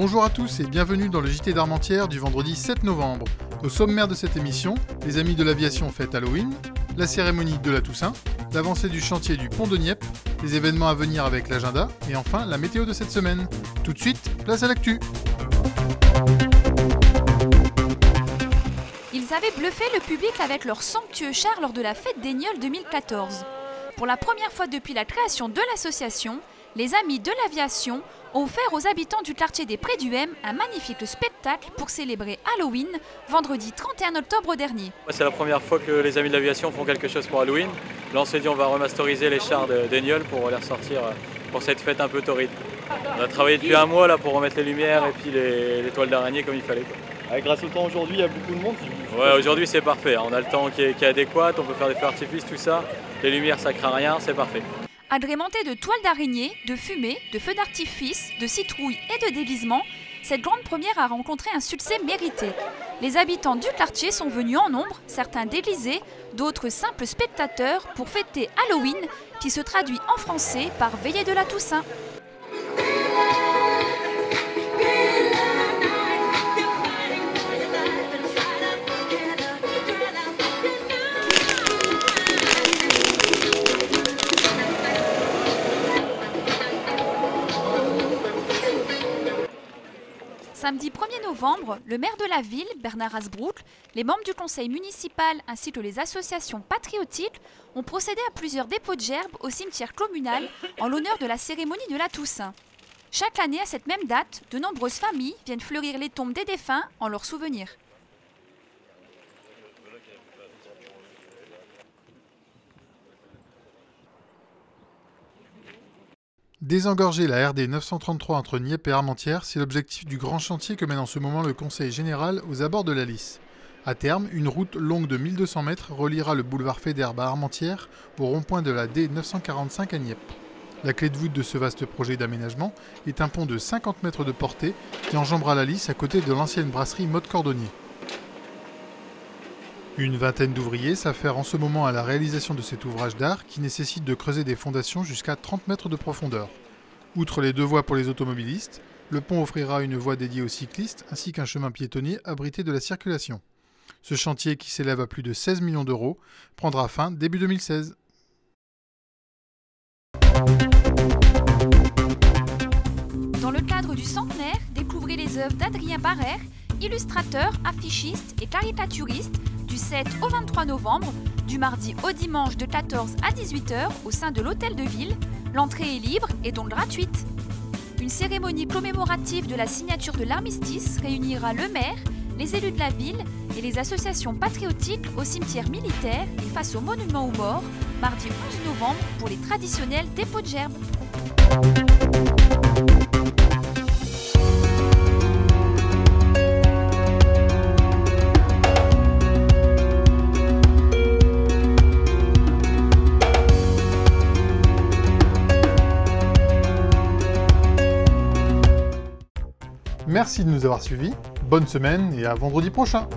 Bonjour à tous et bienvenue dans le JT d'Armentières du vendredi 7 novembre. Au sommaire de cette émission, les amis de l'aviation fêtent Halloween, la cérémonie de la Toussaint, l'avancée du chantier du pont de Nieppe, les événements à venir avec l'agenda et enfin la météo de cette semaine. Tout de suite, place à l'actu. Ils avaient bluffé le public avec leur somptueux char lors de la fête des Nioles 2014. Pour la première fois depuis la création de l'association, les amis de l'aviation ont offert aux habitants du quartier des Prés du M un magnifique spectacle pour célébrer Halloween, vendredi 31 octobre dernier. C'est la première fois que les amis de l'aviation font quelque chose pour Halloween. Là on s'est dit on va remasteriser les chars des Nioles pour les ressortir pour cette fête un peu torride. On a travaillé depuis un mois là pour remettre les lumières et puis les toiles d'araignée comme il fallait. Grâce au temps aujourd'hui, il y a beaucoup de monde. Ouais, aujourd'hui c'est parfait, on a le temps qui est adéquat, on peut faire des feux d'artifice, tout ça. Les lumières ça craint rien, c'est parfait. Agrémentée de toiles d'araignée, de fumée, de feux d'artifice, de citrouilles et de déguisements, cette grande première a rencontré un succès mérité. Les habitants du quartier sont venus en nombre, certains déguisés, d'autres simples spectateurs pour fêter Halloween qui se traduit en français par veillée de la Toussaint. Samedi 1er novembre, le maire de la ville, Bernard Hasbrouck, les membres du conseil municipal ainsi que les associations patriotiques ont procédé à plusieurs dépôts de gerbes au cimetière communal en l'honneur de la cérémonie de la Toussaint. Chaque année, à cette même date, de nombreuses familles viennent fleurir les tombes des défunts en leur souvenir. Désengorger la RD 933 entre Nieppe et Armentières, c'est l'objectif du grand chantier que mène en ce moment le Conseil général aux abords de la Lys. À terme, une route longue de 1200 mètres reliera le boulevard Faidherbe à Armentières au rond-point de la D 945 à Nieppe. La clé de voûte de ce vaste projet d'aménagement est un pont de 50 mètres de portée qui enjambera la Lys à côté de l'ancienne brasserie Mode Cordonnier. Une vingtaine d'ouvriers s'affairent en ce moment à la réalisation de cet ouvrage d'art qui nécessite de creuser des fondations jusqu'à 30 mètres de profondeur. Outre les deux voies pour les automobilistes, le pont offrira une voie dédiée aux cyclistes ainsi qu'un chemin piétonnier abrité de la circulation. Ce chantier, qui s'élève à plus de 16 millions d'euros, prendra fin début 2016. Dans le cadre du centenaire, découvrez les œuvres d'Adrien Barrère, illustrateur, affichiste et caricaturiste, du 7 au 23 novembre, du mardi au dimanche de 14 à 18 h au sein de l'Hôtel de Ville. L'entrée est libre et donc gratuite. Une cérémonie commémorative de la signature de l'armistice réunira le maire, les élus de la ville et les associations patriotiques au cimetière militaire et face au monument aux morts, mardi 11 novembre pour les traditionnels dépôts de gerbes. Merci de nous avoir suivis, bonne semaine et à vendredi prochain.